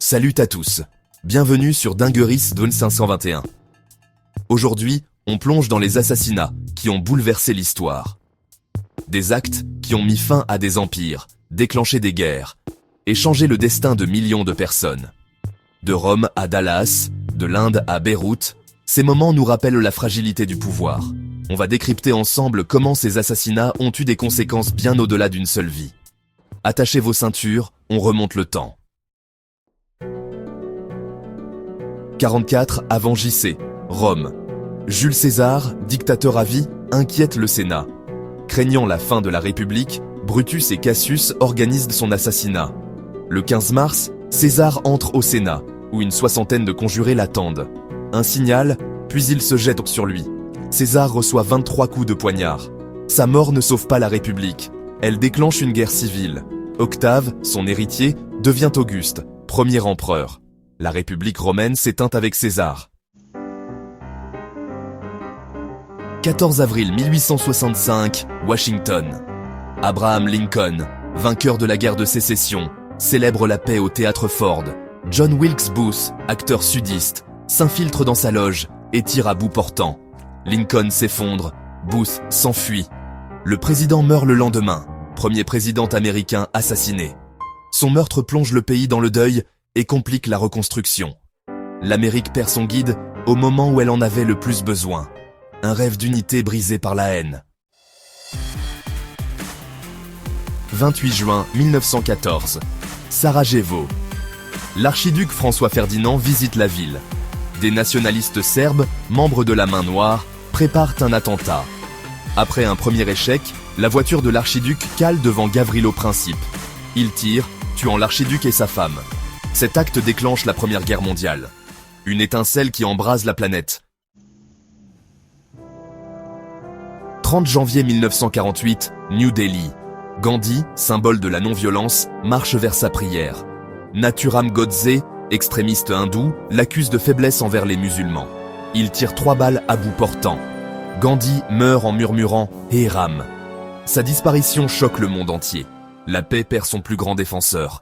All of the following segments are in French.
Salut à tous, bienvenue sur Dingueris Dune 521. Aujourd'hui, on plonge dans les assassinats qui ont bouleversé l'histoire. Des actes qui ont mis fin à des empires, déclenché des guerres et changé le destin de millions de personnes. De Rome à Dallas, de l'Inde à Beyrouth, ces moments nous rappellent la fragilité du pouvoir. On va décrypter ensemble comment ces assassinats ont eu des conséquences bien au-delà d'une seule vie. Attachez vos ceintures, on remonte le temps. 44 avant JC, Rome. Jules César, dictateur à vie, inquiète le Sénat. Craignant la fin de la République, Brutus et Cassius organisent son assassinat. Le 15 mars, César entre au Sénat, où une soixantaine de conjurés l'attendent. Un signal, puis il se jette sur lui. César reçoit 23 coups de poignard. Sa mort ne sauve pas la République. Elle déclenche une guerre civile. Octave, son héritier, devient Auguste, premier empereur. La République romaine s'éteint avec César. 14 avril 1865, Washington. Abraham Lincoln, vainqueur de la guerre de sécession, célèbre la paix au théâtre Ford. John Wilkes Booth, acteur sudiste, s'infiltre dans sa loge et tire à bout portant. Lincoln s'effondre, Booth s'enfuit. Le président meurt le lendemain, premier président américain assassiné. Son meurtre plonge le pays dans le deuil et complique la reconstruction. L'Amérique perd son guide au moment où elle en avait le plus besoin. Un rêve d'unité brisé par la haine. 28 juin 1914, Sarajevo. L'archiduc François Ferdinand visite la ville. Des nationalistes serbes, membres de la Main Noire, préparent un attentat. Après un premier échec, la voiture de l'archiduc cale devant Gavrilo Princip. Il tire, tuant l'archiduc et sa femme. Cet acte déclenche la Première Guerre mondiale. Une étincelle qui embrase la planète. 30 janvier 1948, New Delhi. Gandhi, symbole de la non-violence, marche vers sa prière. Nathuram Godse, extrémiste hindou, l'accuse de faiblesse envers les musulmans. Il tire 3 balles à bout portant. Gandhi meurt en murmurant « Hé Ram ». Sa disparition choque le monde entier. La paix perd son plus grand défenseur.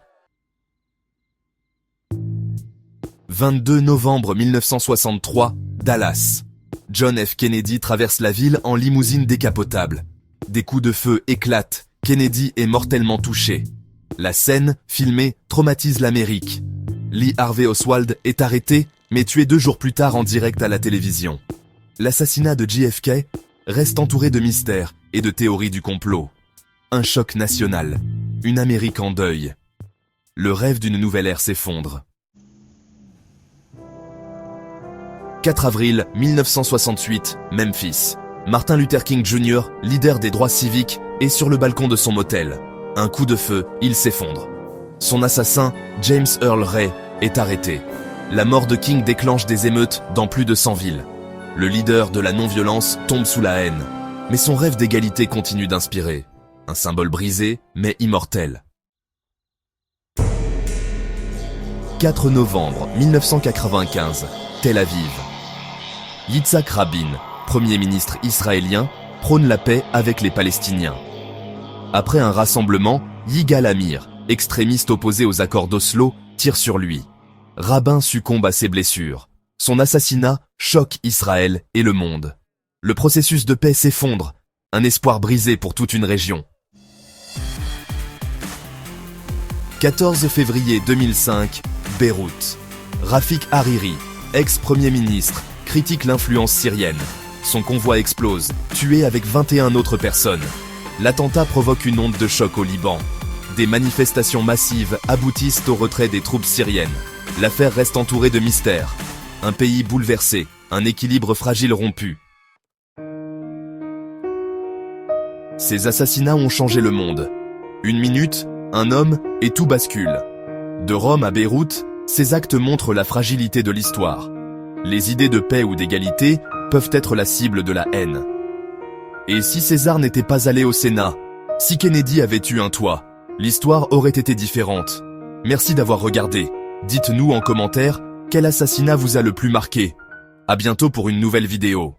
22 novembre 1963, Dallas. John F. Kennedy traverse la ville en limousine décapotable. Des coups de feu éclatent. Kennedy est mortellement touché. La scène, filmée, traumatise l'Amérique. Lee Harvey Oswald est arrêté, mais tué 2 jours plus tard en direct à la télévision. L'assassinat de JFK reste entouré de mystères et de théories du complot. Un choc national. Une Amérique en deuil. Le rêve d'une nouvelle ère s'effondre. 4 avril 1968, Memphis. Martin Luther King Jr., leader des droits civiques, est sur le balcon de son motel. Un coup de feu, il s'effondre. Son assassin, James Earl Ray, est arrêté. La mort de King déclenche des émeutes dans plus de 100 villes. Le leader de la non-violence tombe sous la haine. Mais son rêve d'égalité continue d'inspirer. Un symbole brisé, mais immortel. 4 novembre 1995, Tel Aviv. Yitzhak Rabin, premier ministre israélien, prône la paix avec les Palestiniens. Après un rassemblement, Yigal Amir, extrémiste opposé aux accords d'Oslo, tire sur lui. Rabin succombe à ses blessures. Son assassinat choque Israël et le monde. Le processus de paix s'effondre, un espoir brisé pour toute une région. 14 février 2005, Beyrouth. Rafik Hariri, ex-premier ministre, critique l'influence syrienne. Son convoi explose, tué avec 21 autres personnes. L'attentat provoque une onde de choc au Liban. Des manifestations massives aboutissent au retrait des troupes syriennes. L'affaire reste entourée de mystères. Un pays bouleversé, un équilibre fragile rompu. Ces assassinats ont changé le monde. Une minute, un homme et tout bascule. De Rome à Beyrouth, ces actes montrent la fragilité de l'histoire. Les idées de paix ou d'égalité peuvent être la cible de la haine. Et si César n'était pas allé au Sénat, si Kennedy avait eu un toit, l'histoire aurait été différente. Merci d'avoir regardé. Dites-nous en commentaire quel assassinat vous a le plus marqué. À bientôt pour une nouvelle vidéo.